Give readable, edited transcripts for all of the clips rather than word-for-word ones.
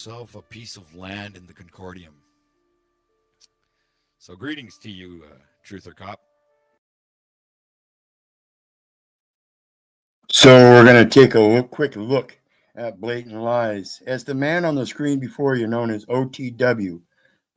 Self a piece of land in the Concordium. So greetings to you, Truther Cop. So we're going to take a quick look at blatant lies. As the man on the screen before you, known as OTW,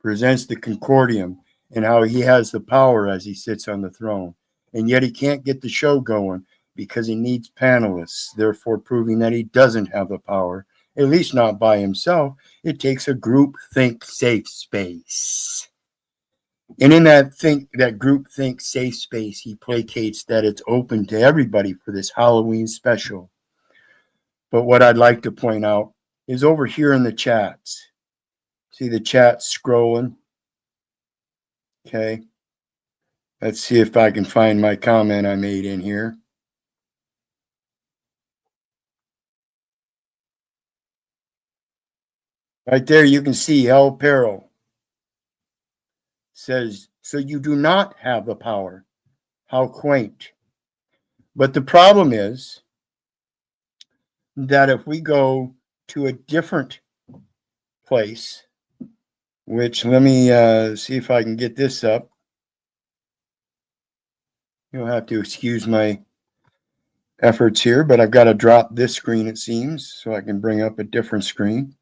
presents the Concordium and how he has the power as he sits on the throne. And yet he can't get the show going because he needs panelists, therefore proving that he doesn't have the power, at least not by himself. It takes a group think safe space. And in that group think safe space, he placates that it's open to everybody for this Halloween special. But what I'd like to point out is over here in the chats. See the chat scrolling? Okay. Let's see if I can find my comment I made in here. Right there, you can see El Perro says, so you do not have the power. How quaint. But the problem is that if we go to a different place, which let me see if I can get this up. You'll have to excuse my efforts here, but I've got to drop this screen, it seems, so I can bring up a different screen.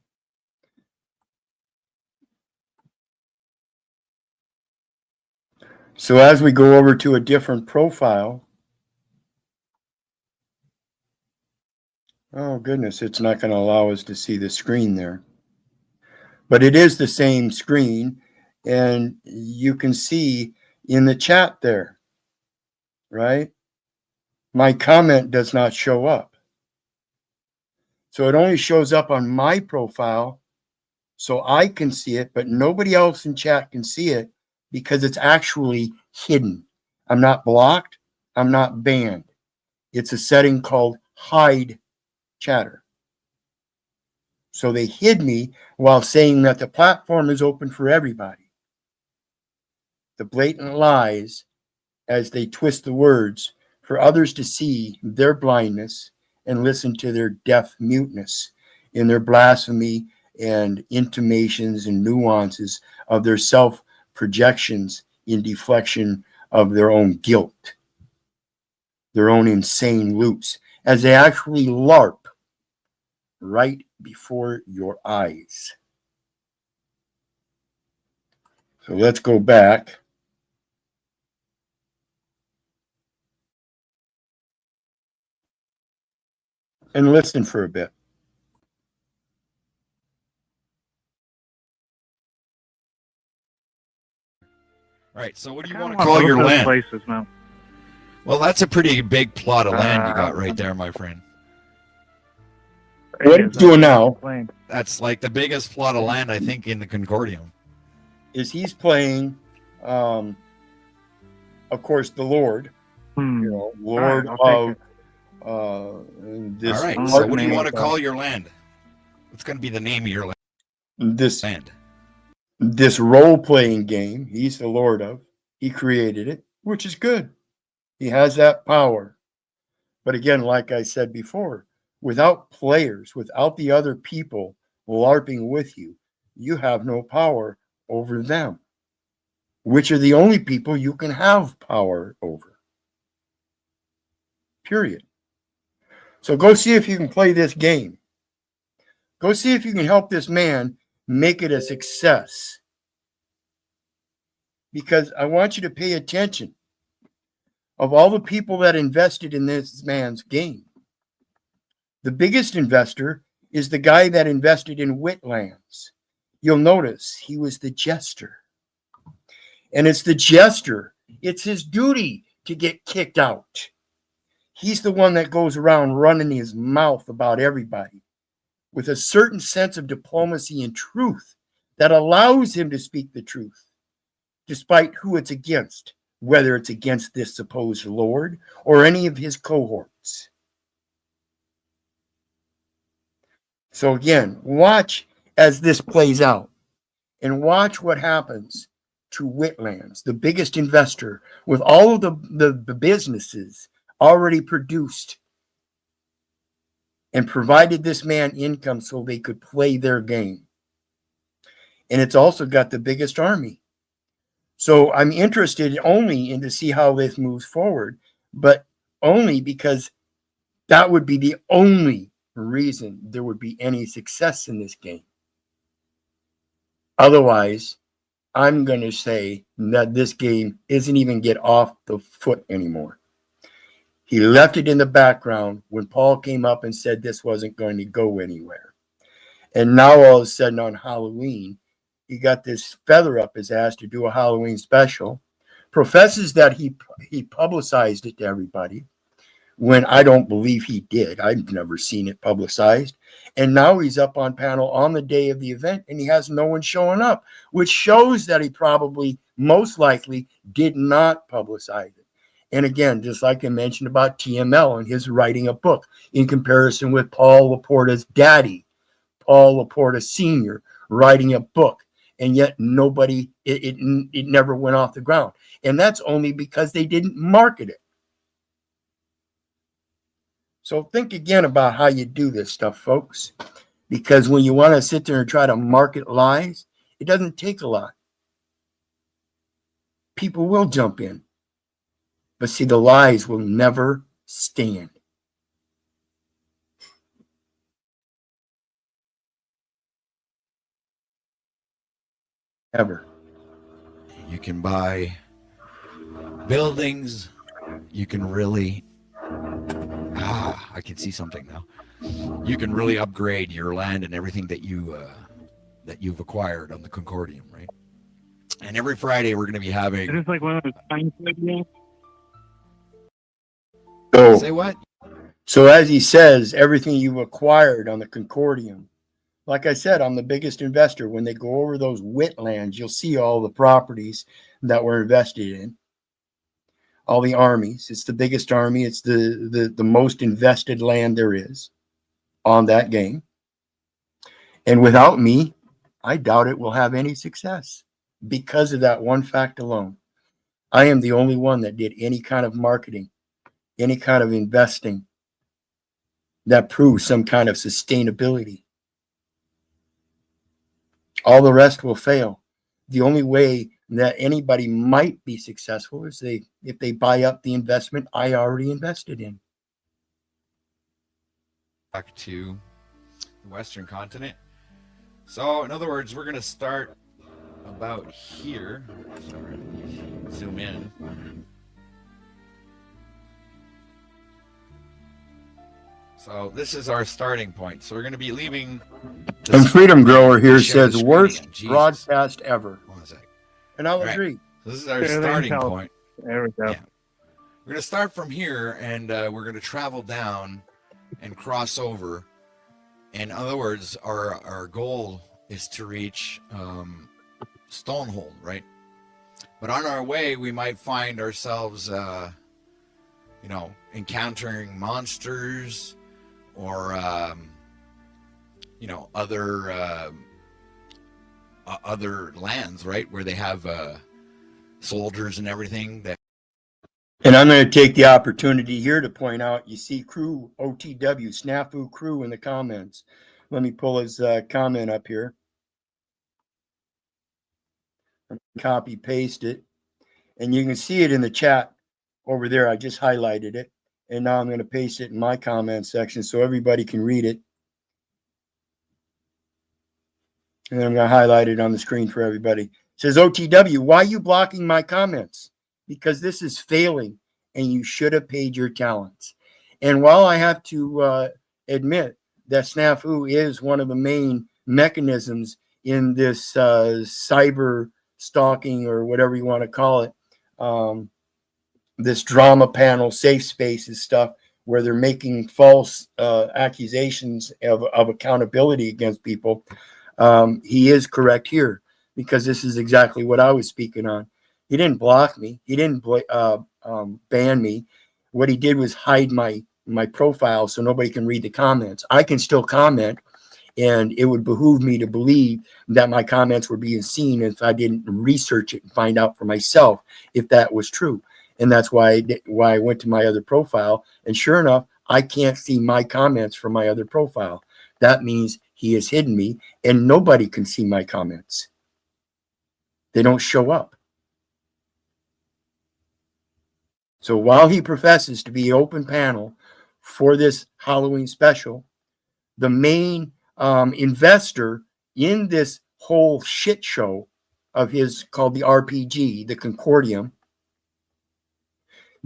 So as we go over to a different profile, oh goodness, it's not going to allow us to see the screen there. But it is the same screen, and you can see in the chat there, right? My comment does not show up. So it only shows up on my profile so I can see it, but nobody else in chat can see it because it's actually hidden. I'm not blocked. I'm not banned. It's a setting called hide chatter. So they hid me while saying that the platform is open for everybody. The blatant lies as they twist the words for others to see their blindness and listen to their deaf muteness in their blasphemy and intimations and nuances of their self projections in deflection of their own guilt, their own insane loops, as they actually LARP right before your eyes. So let's go back. And listen for a bit. Right, so what do you I want to want call both your those land? places now. Well, that's a pretty big plot of land you got right there, my friend. What he's doing now That's like the biggest plot of land, I think, in the Concordium. is he's playing, of course, the Lord, Lord right, of this. All right, so what do you want to call your land? What's going to be the name of your land? This role-playing game, he's the Lord of. He created it, which is good. He has that power. But again, like I said before, without players, without the other people LARPing with you, you have no power over them, which are the only people you can have power over. Period. So go see if you can play this game. Go see if you can help this man make it a success. Because I want you to pay attention. Of all the people that invested in this man's game, the biggest investor is the guy that invested in Whitlands. You'll notice he was the jester. And it's the jester. It's his duty to get kicked out. He's the one that goes around running his mouth about everybody with a certain sense of diplomacy and truth that allows him to speak the truth, despite who it's against, whether it's against this supposed Lord or any of his cohorts. So again, watch as this plays out and watch what happens to Whitlands, the biggest investor, with all of the businesses already produced and provided this man income so they could play their game. and it's also got the biggest army. So I'm interested only in to see how this moves forward, but only because that would be the only reason there would be any success in this game. Otherwise, I'm going to say that this game isn't even get off the foot anymore. He left it in the background when Paul came up and said this wasn't going to go anywhere. And now all of a sudden on Halloween, he got this feather up his ass to do a Halloween special, professes that he publicized it to everybody, when I don't believe he did. I've never seen it publicized. And now he's up on panel on the day of the event and he has no one showing up, which shows that he probably most likely did not publicize it. And again, just like I mentioned about TML and his writing a book in comparison with Paul Laporta's daddy, Paul Laporta Sr., writing a book. And yet nobody, it never went off the ground. And that's only because they didn't market it. So think again about how you do this stuff, folks, because when you want to sit there and try to market lies, it doesn't take a lot. People will jump in. But see, the lies will never stand. Ever. You can buy buildings. You can really... I can see something now. You can really upgrade your land and everything that you've acquired on the Concordium, right? And every Friday we're going to be having... Is this like one of those science videos? So, Say what? So as he says, everything you've acquired on the Concordium, like I said, I'm the biggest investor. When they go over those wetlands, you'll see all the properties that were invested in. All the armies. It's the biggest army. It's the most invested land there is on that game. And without me, I doubt it will have any success because of that one fact alone. I am the only one that did any kind of marketing, any kind of investing that proves some kind of sustainability. All the rest will fail. The only way that anybody might be successful is if they buy up the investment I already invested in. Back to the Western continent. So, in other words, we're going to start about here. Sorry, zoom in. So this is our starting point. So we're going to be leaving. And Freedom Grower here share the says, screen worst again. Jesus. broadcast ever. One sec. And I'll Right. agree. So this is our Yeah, starting tell. point. There we go. Yeah. We're going to start from here, and we're going to travel down and cross over. In other words, our goal is to reach Stonehold, right? But on our way, we might find ourselves, encountering monsters or, other lands, right, where they have soldiers and everything. And I'm going to take the opportunity here to point out, you see crew OTW, Snafu crew in the comments. Let me pull his comment up here. Copy, paste it. And you can see it in the chat over there. I just highlighted it. And now I'm going to paste it in my comment section so everybody can read it. And then I'm going to highlight it on the screen for everybody. It says, OTW, why are you blocking my comments? Because this is failing and you should have paid your talents. And while I have to admit that Snafu is one of the main mechanisms in this cyber stalking or whatever you want to call it, this drama panel, safe spaces stuff, where they're making false accusations of accountability against people, he is correct here, because this is exactly what I was speaking on. He didn't block me. He didn't ban me. What he did was hide my profile so nobody can read the comments. I can still comment, and it would behoove me to believe that my comments were being seen if I didn't research it and find out for myself if that was true. And that's why I went to my other profile. And sure enough, I can't see my comments from my other profile. That means he has hidden me, and nobody can see my comments. They don't show up. So while he professes to be open panel for this Halloween special, the main investor in this whole shit show of his called the RPG, the Concordium,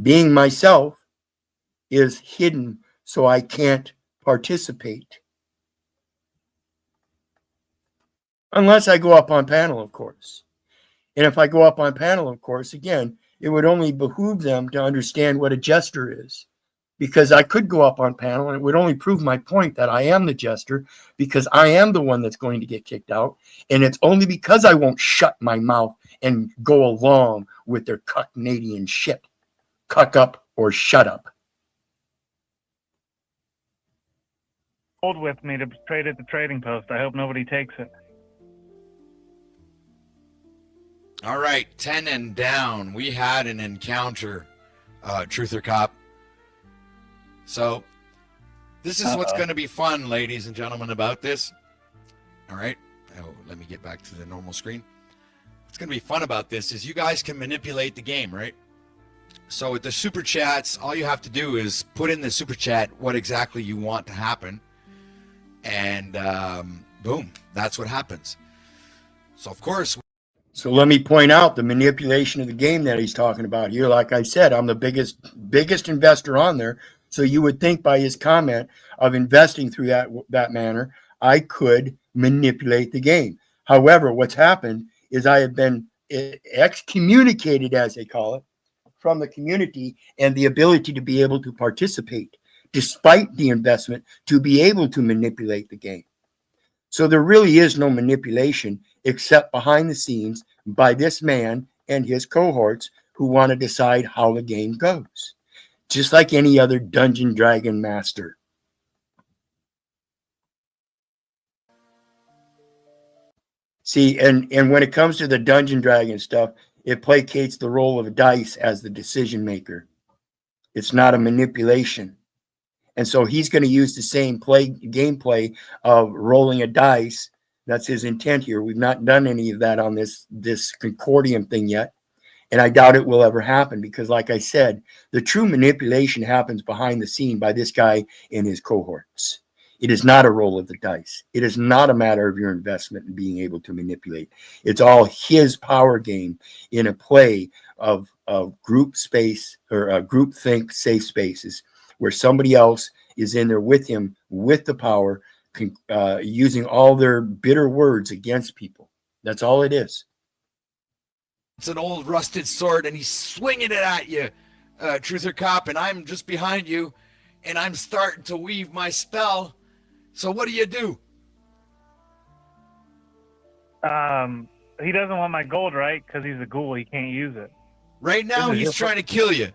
being myself, is hidden so I can't participate. Unless I go up on panel, of course. And if I go up on panel, of course, again, it would only behoove them to understand what a jester is. Because I could go up on panel and it would only prove my point that I am the jester, because I am the one that's going to get kicked out. And it's only because I won't shut my mouth and go along with their cuck Canadian shit. Cuck up or shut up. Hold with me to trade at the trading post. I hope nobody takes it. All right, 10 and down. We had an encounter, Truth or Cop. So this is what's going to be fun, ladies and gentlemen, about this. All right. Oh, let me get back to the normal screen. What's going to be fun about this is you guys can manipulate the game, right? So with the super chats, all you have to do is put in the super chat what exactly you want to happen. And boom, that's what happens. So, of course. So let me point out the manipulation of the game that he's talking about here. Like I said, I'm the biggest investor on there. So you would think by his comment of investing through that manner, I could manipulate the game. However, what's happened is I have been excommunicated, as they call it, from the community and the ability to be able to participate, despite the investment, to be able to manipulate the game. So there really is no manipulation except behind the scenes by this man and his cohorts who want to decide how the game goes. Just like any other Dungeon Dragon master. See, and when it comes to the Dungeon Dragon stuff, it placates the role of dice as the decision maker. It's not a manipulation. And so he's going to use the same gameplay of rolling a dice. That's his intent here. We've not done any of that on this Concordium thing yet. And I doubt it will ever happen because, like I said, the true manipulation happens behind the scene by this guy and his cohorts. It is not a roll of the dice. It is not a matter of your investment and being able to manipulate. It's all his power game in a play of group space or group think safe spaces where somebody else is in there with him with the power, using all their bitter words against people. That's all it is. It's an old rusted sword, and he's swinging it at you, Truth or Cop, and I'm just behind you, and I'm starting to weave my spell. So what do? He doesn't want my gold, right? Because he's a ghoul. He can't use it. Right now, he's trying to kill you.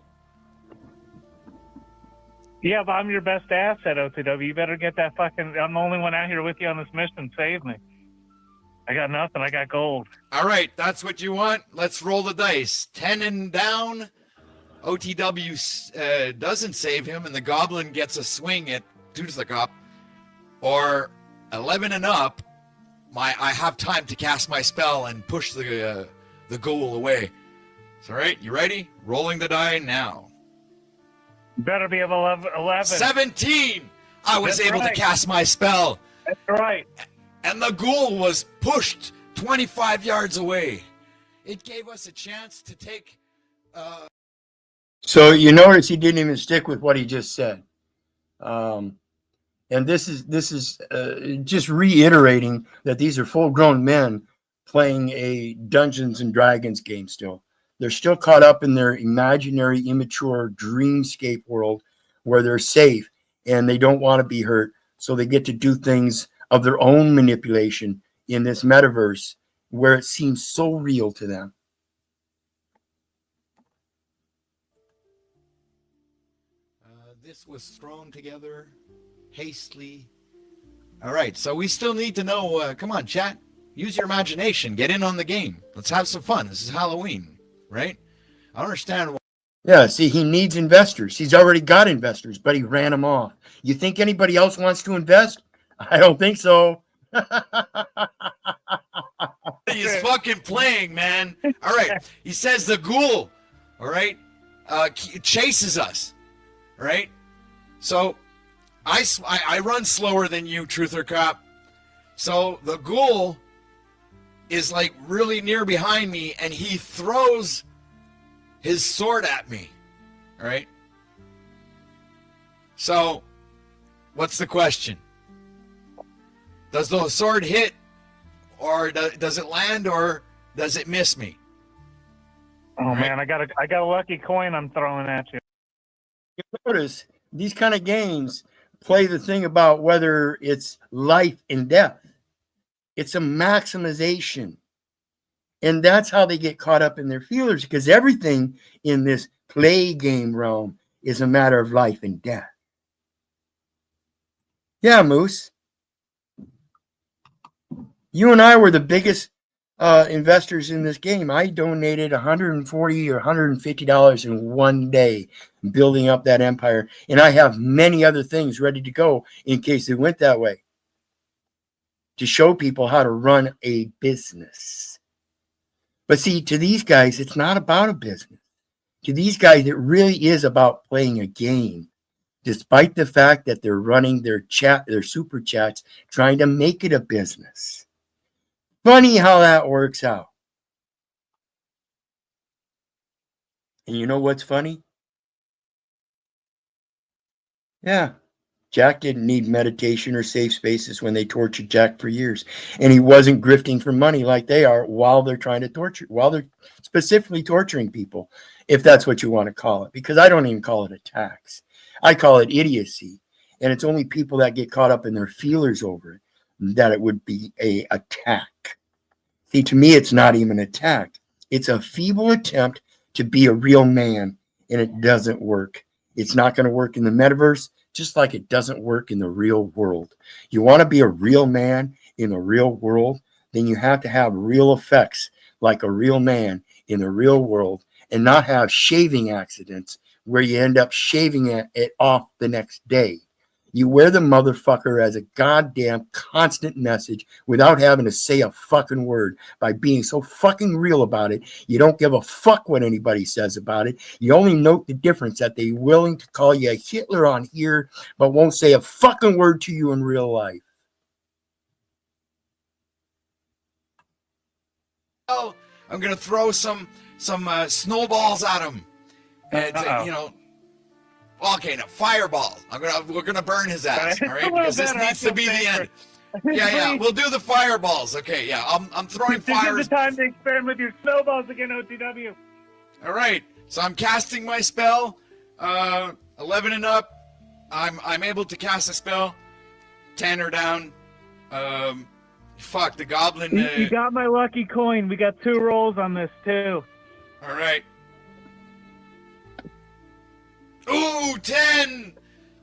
Yeah, but I'm your best asset, OTW. You better get that fucking... I'm the only one out here with you on this mission. Save me. I got nothing. I got gold. All right, that's what you want. Let's roll the dice. 10 and down. OTW doesn't save him, and the goblin gets a swing at Truth or Cop. Or 11 and up, I have time to cast my spell and push the ghoul away. All right, you ready? Rolling the die now. Better be of 11. 17! I was That's able right. to cast my spell. That's right. And the ghoul was pushed 25 yards away. It gave us a chance to take... So you notice he didn't even stick with what he just said. And this is just reiterating that these are full-grown men playing a Dungeons and Dragons game still. They're still caught up in their imaginary, immature dreamscape world where they're safe and they don't want to be hurt. So they get to do things of their own manipulation in this metaverse where it seems so real to them. This was thrown together hastily. All right, so we still need to know. Come on, chat. Use your imagination. Get in on the game. Let's have some fun. This is Halloween, right? I don't understand why. Yeah, see, he needs investors. He's already got investors, but he ran them off. You think anybody else wants to invest? I don't think so. What do is fucking playing, man. All right. He says the ghoul, all right, chases us, all right? So I run slower than you, Truth or Cop. So the ghoul is like really near behind me, and he throws his sword at me, all right? So what's the question? Does the sword hit, or does it land, or does it miss me? Oh Right. man, I got a lucky coin I'm throwing at you. Notice these kind of games play the thing about whether it's life and death. It's a maximization. And that's how they get caught up in their feelers, because everything in this play game realm is a matter of life and death. Yeah, Moose. You and I were the biggest investors in this game. I donated $140 or $150 in one day building up that empire. And I have many other things ready to go in case it went that way, to show people how to run a business. But see, to these guys, it's not about a business. To these guys, it really is about playing a game, despite the fact that they're running their super chats, trying to make it a business. Funny how that works out. And you know what's funny? Yeah, Jack didn't need meditation or safe spaces when they tortured Jack for years. And he wasn't grifting for money like they are while they're trying to torture, while they're specifically torturing people, if that's what you want to call it. Because I don't even call it a tax. I call it idiocy. And it's only people that get caught up in their feelers over it that it would be a attack. See, to me, it's not even an attack. It's a feeble attempt to be a real man, and it doesn't work. It's not going to work in the metaverse, just like it doesn't work in the real world. You want to be a real man in the real world, then you have to have real effects like a real man in the real world, and not have shaving accidents where you end up shaving it off the next day. You wear the motherfucker as a goddamn constant message without having to say a fucking word, by being so fucking real about it. You don't give a fuck what anybody says about it. You only note the difference that they're willing to call you a Hitler on here, but won't say a fucking word to you in real life. Oh, I'm gonna throw some snowballs at him, and you know. Okay, no, fireballs. We're gonna burn his ass, all right? Because this needs to be the end. Yeah, we'll do the fireballs. Okay, yeah, I'm throwing fires. This is the time to experiment with your snowballs again, OTW. All right, so I'm casting my spell. 11 and up. I'm able to cast a spell. 10 or down. Fuck the goblin. You got my lucky coin. We got 2 rolls on this too. All right. Ooh, 10!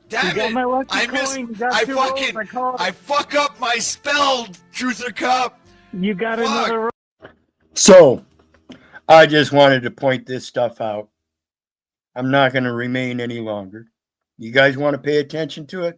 Damn it! I missed. I fuck up my spell, Truth or Cup. You got another roll. So, I just wanted to point this stuff out. I'm not going to remain any longer. You guys want to pay attention to it?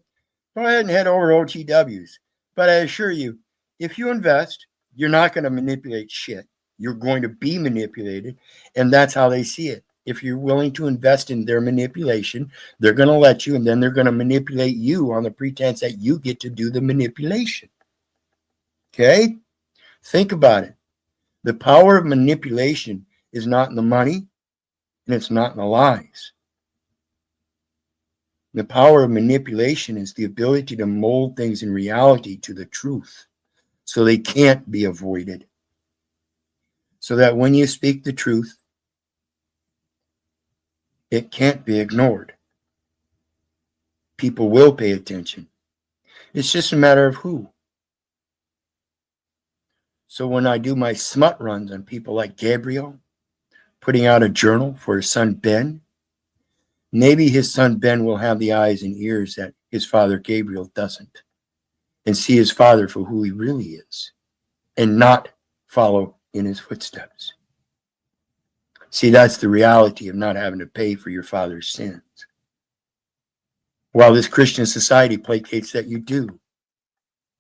Go ahead and head over to OTWs. But I assure you, if you invest, you're not going to manipulate shit. You're going to be manipulated, and that's how they see it. If you're willing to invest in their manipulation, they're going to let you, and then they're going to manipulate you on the pretense that you get to do the manipulation. Okay? Think about it. The power of manipulation is not in the money, and it's not in the lies. The power of manipulation is the ability to mold things in reality to the truth, so they can't be avoided. So that when you speak the truth, it can't be ignored. People will pay attention. It's just a matter of who. So when I do my smut runs on people like Gabriel, putting out a journal for his son Ben, maybe his son Ben will have the eyes and ears that his father Gabriel doesn't, and see his father for who he really is, and not follow in his footsteps. See, that's the reality of not having to pay for your father's sins. While this Christian society placates that you do.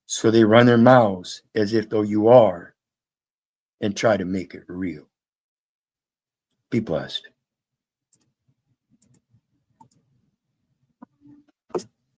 So they run their mouths as if though you are and try to make it real. Be blessed.